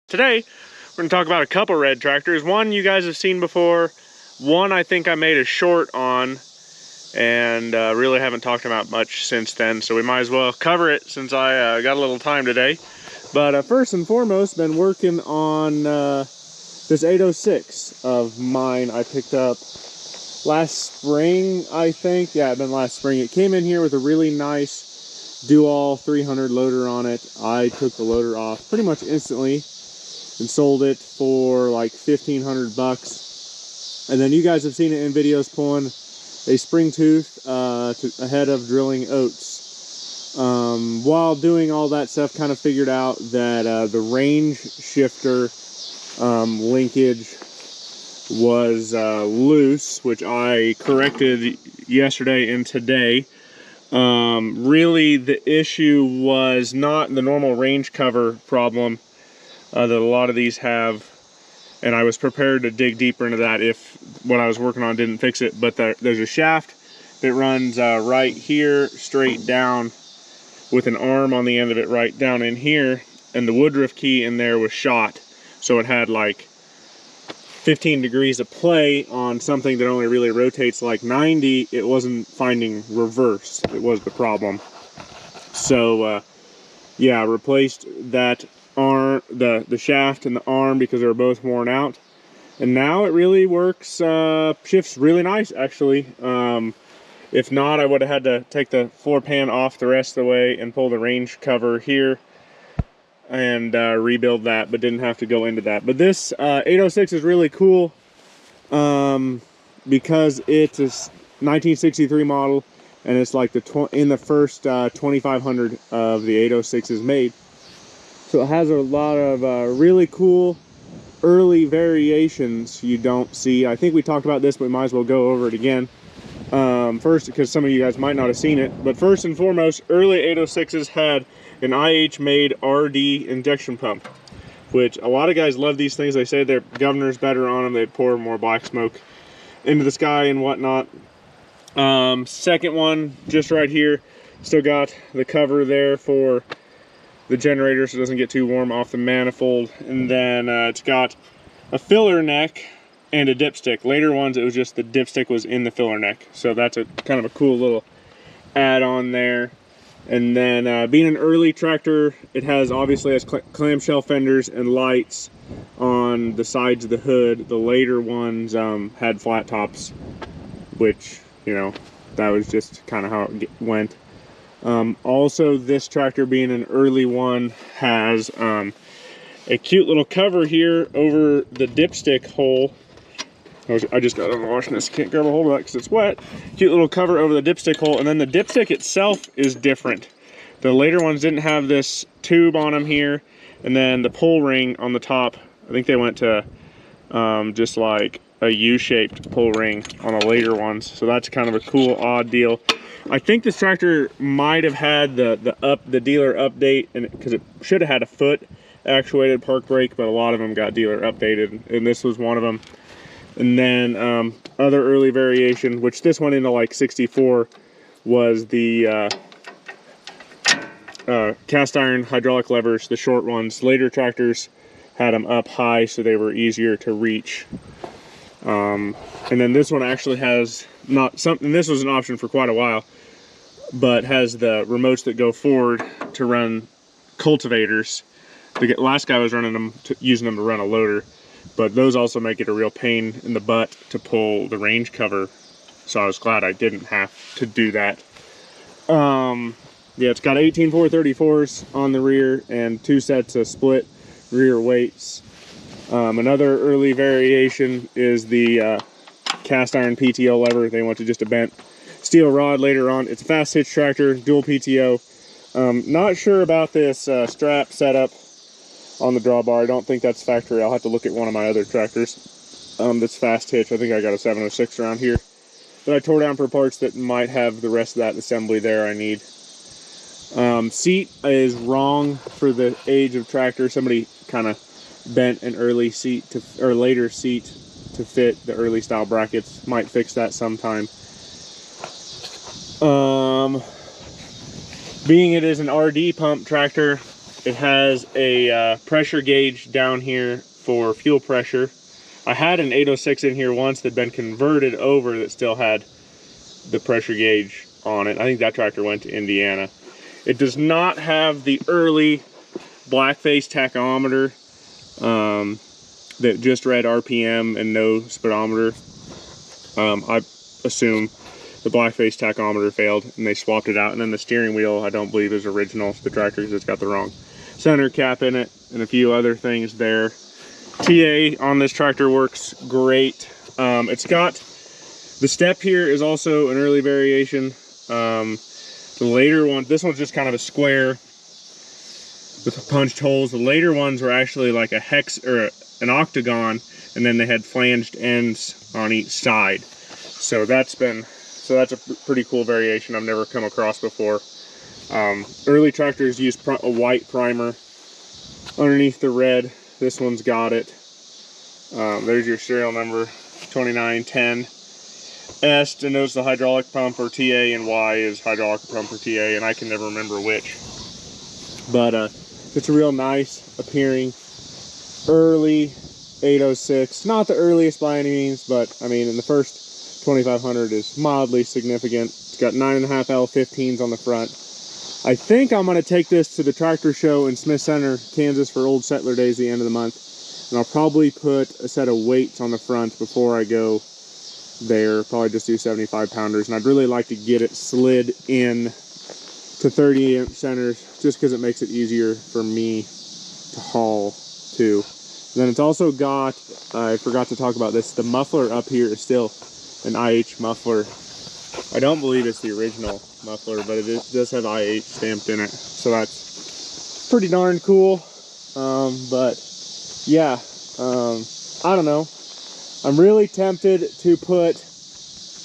Today, we're going to talk about a couple red tractors. One you guys have seen before, one I think I made a short on, and really haven't talked about much since then, so we might as well cover it since I got a little time today. But first and foremost, been working on this 806 of mine I picked up last spring, I think. Yeah, it's been last spring. It came in here with a really nice Dual 300 loader on it. I took the loader off pretty much instantly and sold it for like 1,500 bucks. And then you guys have seen it in videos pulling a spring tooth ahead of drilling oats. While doing all that stuff, kind of figured out that the range shifter linkage was loose, which I corrected yesterday and today. Really the issue was not the normal range cover problem that a lot of these have, and I was prepared to dig deeper into that if what I was working on didn't fix it. But there's a shaft that runs right here straight down with an arm on the end of it right down in here, and the woodruff key in there was shot, so it had like 15 degrees of play on something that only really rotates like 90. It wasn't finding reverse. It was the problem. So yeah, replaced that arm, the shaft and the arm, because they were both worn out, and now it really works. Shifts really nice, actually. If not, I would have had to take the floor pan off the rest of the way and pull the range cover here and rebuild that, but didn't have to go into that. But this 806 is really cool because it's a 1963 model, and it's like in the first 2,500 of the 806s made. So it has a lot of really cool early variations you don't see. I think we talked about this, but we might as well go over it again. First, because some of you guys might not have seen it, but first and foremost, early 806s had an IH made RD injection pump, which a lot of guys love these things. They say their governor's better on them. They pour more black smoke into the sky and whatnot. Second one, just right here, still got the cover there for the generator so it doesn't get too warm off the manifold. And then it's got a filler neck and a dipstick. Later ones, it was just the dipstick was in the filler neck, so that's a kind of a cool little add-on there. And then being an early tractor, it obviously has clamshell fenders and lights on the sides of the hood. The later ones had flat tops, which, you know, that was just kind of how it went. Also, this tractor being an early one has a cute little cover here over the dipstick hole. I just got on washing this, can't grab a hold of that because it's wet. Cute little cover over the dipstick hole, and then the dipstick itself is different. The later ones didn't have this tube on them here, and then the pull ring on the top, I think they went to just like a U-shaped pull ring on the later ones. So that's kind of a cool, odd deal. I think this tractor might have had the dealer update, and because it should have had a foot actuated park brake, but a lot of them got dealer updated, and this was one of them. And then other early variation, which this went into like 64, was the cast iron hydraulic levers, the short ones. Later tractors had them up high so they were easier to reach. And then this one actually has not something, this was an option for quite a while, but has the remotes that go forward to run cultivators. The last guy was running them, using them to run a loader, but those also make it a real pain in the butt to pull the range cover. So I was glad I didn't have to do that. Yeah, it's got 18 434s on the rear and 2 sets of split rear weights. Another early variation is the cast iron PTO lever. They went to just a bent steel rod later on. It's a fast hitch tractor, dual PTO. Not sure about this strap setup on the drawbar. I don't think that's factory. I'll have to look at one of my other tractors that's fast hitch. I think I got a 706 around here that I tore down for parts that might have the rest of that assembly there I need. Seat is wrong for the age of tractor. Somebody kind of bent an early seat or later seat to fit the early style brackets. Might fix that sometime. Being it is an RD pump tractor, It has a pressure gauge down here for fuel pressure. I had an 806 in here once that had been converted over that still had the pressure gauge on it. I think that tractor went to Indiana. It does not have the early blackface tachometer that just read RPM and no speedometer. I assume the blackface tachometer failed and they swapped it out. And then the steering wheel, I don't believe is original to the tractor because it's got the wrong center cap in it and a few other things there. TA on this tractor works great. It's got, the step here is also an early variation. The later one, this one's just kind of a square with punched holes. The later ones were actually like a hex or an octagon, and then they had flanged ends on each side. So that's a pretty cool variation I've never come across before. Early tractors used a white primer underneath the red. This one's got it. There's your serial number, 2910. S denotes the hydraulic pump or TA, and Y is hydraulic pump or TA, and I can never remember which. But it's a real nice appearing early 806. Not the earliest by any means, but I mean, in the first 2500 is mildly significant. It's got 9.5 L15s on the front. I think I'm going to take this to the tractor show in Smith Center, Kansas for Old Settler Days at the end of the month. And I'll probably put a set of weights on the front before I go there. Probably just do 75 pounders. And I'd really like to get it slid in to 30-inch centers just because it makes it easier for me to haul too. And then it's also got, I forgot to talk about this, the muffler up here is still an IH muffler. I don't believe it's the original muffler, but it does have IH stamped in it, so that's pretty darn cool. But yeah, I don't know. I'm really tempted to put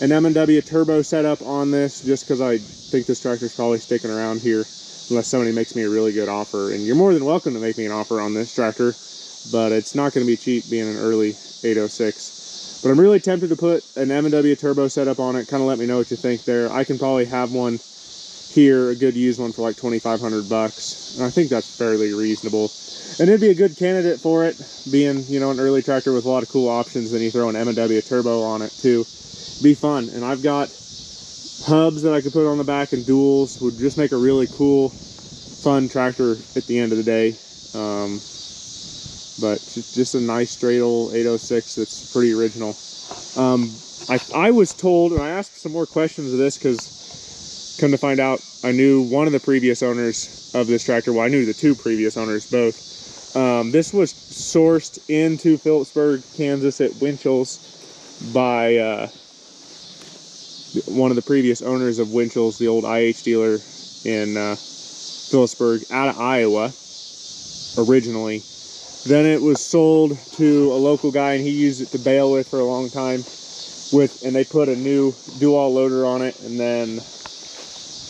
an M&W turbo setup on this just because I think this tractor's probably sticking around here unless somebody makes me a really good offer. And you're more than welcome to make me an offer on this tractor, but it's not going to be cheap being an early 806. But I'm really tempted to put an M&W turbo setup on it. Kind of let me know what you think there. I can probably have one here, a good used one for like 2,500 bucks. And I think that's fairly reasonable. And it'd be a good candidate for it, being, you know, an early tractor with a lot of cool options. Then you throw an M&W turbo on it too. Be fun. And I've got hubs that I could put on the back, and duals would just make a really cool, fun tractor at the end of the day. But just a nice straight old 806 that's pretty original. I was told, and I asked some more questions of this because come to find out, I knew one of the previous owners of this tractor. Well, I knew the two previous owners both. This was sourced into Phillipsburg, Kansas at Winchell's by one of the previous owners of Winchell's, the old IH dealer in Phillipsburg, out of Iowa originally. Then it was sold to a local guy, and he used it to bale with for a long time. And they put a new dual loader on it, and then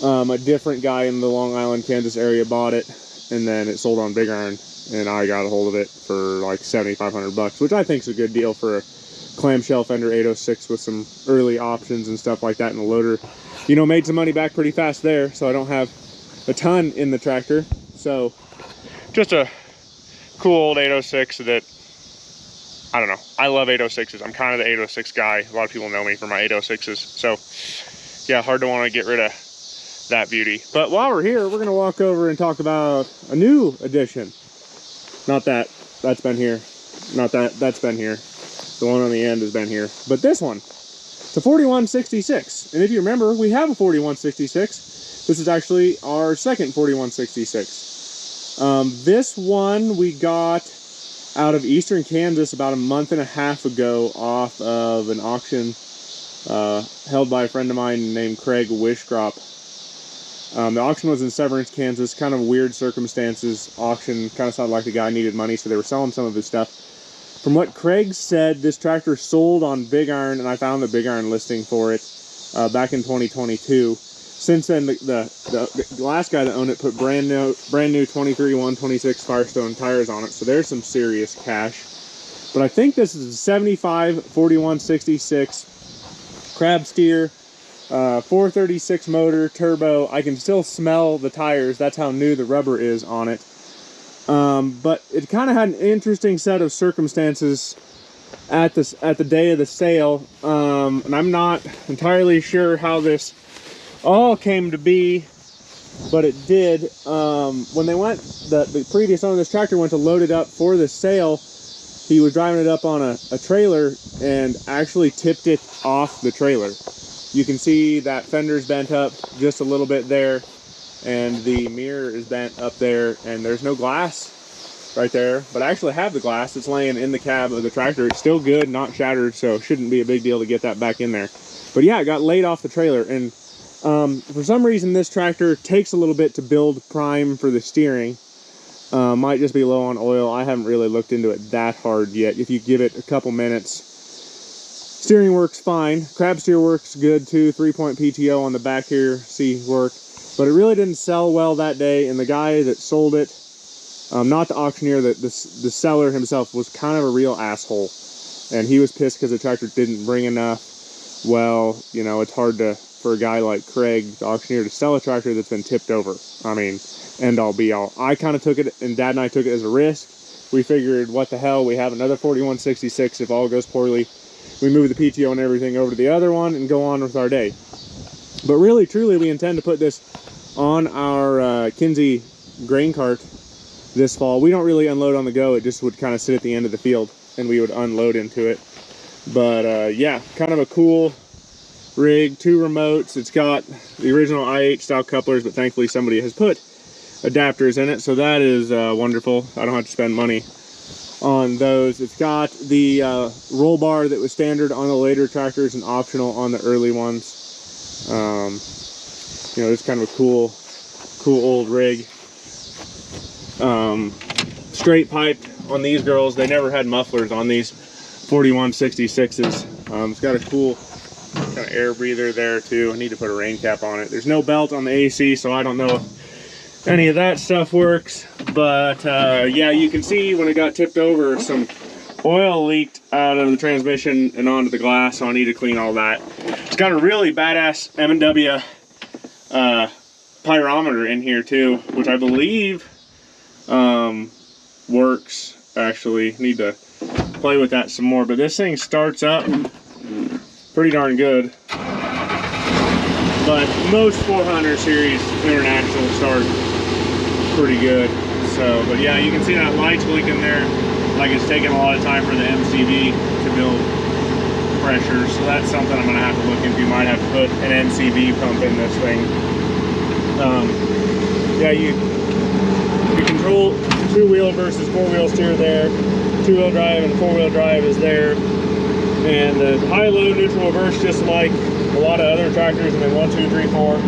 a different guy in the Long Island, Kansas area bought it, and then it sold on Big Iron, and I got a hold of it for like 7,500 bucks, which I think is a good deal for a clamshell fender 806 with some early options and stuff like that. And the loader, you know, made some money back pretty fast there, so I don't have a ton in the tractor. So just a cool old 806 that, I don't know, I love 806s. I'm kind of the 806 guy. A lot of people know me for my 806s. So yeah, hard to want to get rid of that beauty. But while we're here, we're gonna walk over and talk about a new addition. Not that, that's been here. Not that, that's been here. The one on the end has been here. But this one, it's a 4166. And if you remember, we have a 4166. This is actually our second 4166. This one we got out of Eastern Kansas about a month and a half ago off of an auction held by a friend of mine named Craig Wishcrop. The auction was in Severance, Kansas. Kind of weird circumstances. Auction kind of sounded like the guy needed money, so they were selling some of his stuff. From what Craig said, this tractor sold on Big Iron, and I found the Big Iron listing for it back in 2022. Since then, the last guy that owned it put brand new 23 126 Firestone tires on it, so there's some serious cash. But I think this is a 75 4166 crab steer, 436 motor turbo. I can still smell the tires. That's how new the rubber is on it. But it kind of had an interesting set of circumstances at the day of the sale, and I'm not entirely sure how this all came to be, but it did. When they went, the previous owner of this tractor went to load it up for the sale, he was driving it up on a trailer and actually tipped it off the trailer. You can see that fender's bent up just a little bit there, and the mirror is bent up there, and there's no glass right there, but I actually have the glass. It's laying in the cab of the tractor. It's still good, not shattered, so it shouldn't be a big deal to get that back in there. But yeah, it got laid off the trailer, and for some reason this tractor takes a little bit to build prime for the steering. Might just be low on oil. I haven't really looked into it that hard yet. If you give it a couple minutes, steering works fine. Crab steer works good too. 3-point PTO on the back here, see work. But it really didn't sell well that day, and the guy that sold it, not the auctioneer, the seller himself, was kind of a real asshole. And he was pissed because the tractor didn't bring enough. Well, you know, it's hard for a guy like Craig, the auctioneer, to sell a tractor that's been tipped over. I mean, end all be all. I kind of took it, and Dad and I took it as a risk. We figured, what the hell, we have another 4166. If all goes poorly, we move the PTO and everything over to the other one and go on with our day. But really, truly, we intend to put this on our Kinsey grain cart this fall. We don't really unload on the go. It just would kind of sit at the end of the field, and we would unload into it. But yeah, kind of a cool rig, 2 remotes. It's got the original I-8 style couplers, but thankfully somebody has put adapters in it, so that is wonderful. I don't have to spend money on those. It's got the roll bar that was standard on the later tractors and optional on the early ones. You know, it's kind of a cool old rig. Straight pipe on these girls. They never had mufflers on these 4166s. It's got a cool kind of air breather there too. I need to put a rain cap on it. There's no belt on the AC, so I don't know if any of that stuff works. But yeah, you can see when it got tipped over, some oil leaked out of the transmission and onto the glass, so I need to clean all that. It's got a really badass M&W pyrometer in here too, which I believe works. Actually, need to play with that some more, but this thing starts up pretty darn good. But most 400 series international start pretty good. So, but yeah, you can see that light's blinking there, like it's taking a lot of time for the MCV to build pressure. So that's something I'm gonna have to look into. Might have to put an MCV pump in this thing. Yeah, you control 2-wheel versus 4-wheel steer there. 2-wheel drive and 4-wheel drive is there. And the high, low, neutral, reverse, just like a lot of other tractors, and then 1, 2, 3, 4.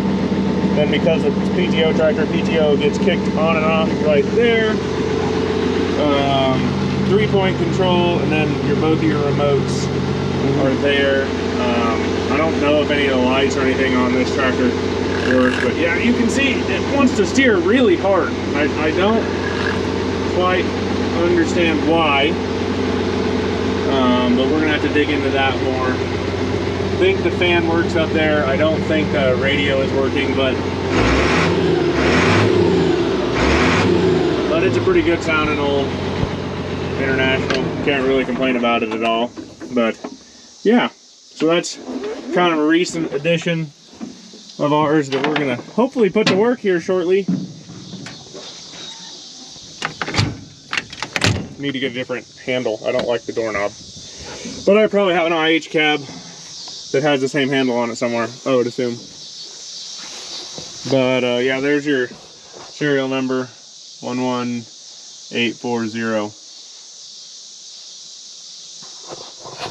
Then because it's PTO tractor, PTO gets kicked on and off right there. 3-point control, and then both of your remotes are there. I don't know if any of the lights or anything on this tractor work, but yeah, you can see it wants to steer really hard. I don't quite understand why, but we're gonna have to dig into that more. I think the fan works up there. I don't think the radio is working, but it's a pretty good sounding old International. Can't really complain about it at all. But yeah, so that's kind of a recent addition of ours that we're gonna hopefully put to work here shortly. Need to get a different handle. I don't like the doorknob, but I probably have an IH cab that has the same handle on it somewhere, I would assume. But yeah, there's your serial number, 11840.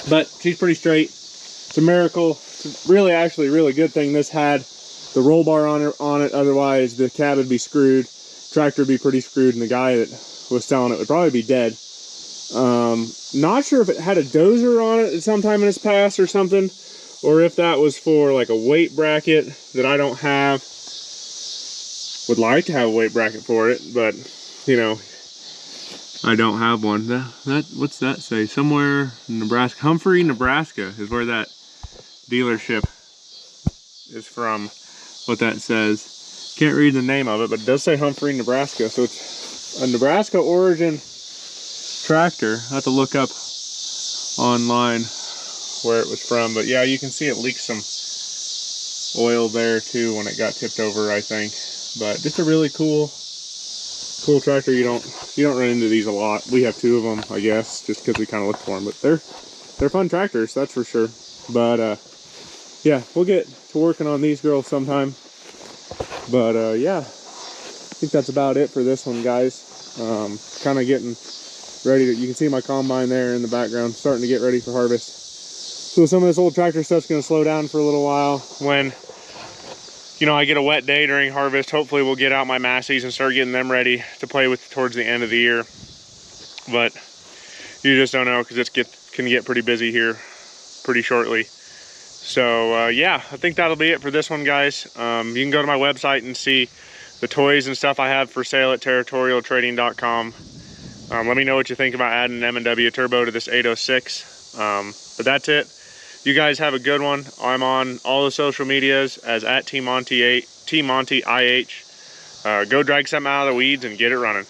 But she's pretty straight. It's a miracle. It's really, actually, really good thing this had the roll bar on it. Otherwise, the cab would be screwed, tractor would be pretty screwed, and the guy that was selling it would probably be dead. Not sure if it had a dozer on it at some time in its past or something, or if that was for like a weight bracket that I don't have. Would like to have a weight bracket for it, but you know, I don't have one. What's that say? Somewhere in Nebraska. Humphrey, Nebraska is where that dealership is from. What that says. Can't read the name of it, but it does say Humphrey, Nebraska. So it's a Nebraska origin tractor. I have to look up online where it was from, but yeah, you can see it leaked some oil there too when it got tipped over, I think. But just a really cool tractor. You don't run into these a lot. We have 2 of them, I guess, just because we kind of look for them. But they're fun tractors, that's for sure. But yeah, we'll get to working on these girls sometime. But yeah, I think that's about it for this one, guys. Kind of getting ready to, you can see my combine there in the background, starting to get ready for harvest. So some of this old tractor stuff's going to slow down for a little while. When, you know, I get a wet day during harvest, hopefully we'll get out my Massies and start getting them ready to play with towards the end of the year. But you just don't know, because it can get pretty busy here pretty shortly. So yeah, I think that'll be it for this one, guys. You can go to my website and see the toys and stuff I have for sale at territorialtrading.com. Let me know what you think about adding an M&W turbo to this 806. But that's it. You guys have a good one. I'm on all the social medias as @TMonty8, TMontyIH. Go drag something out of the weeds and get it running.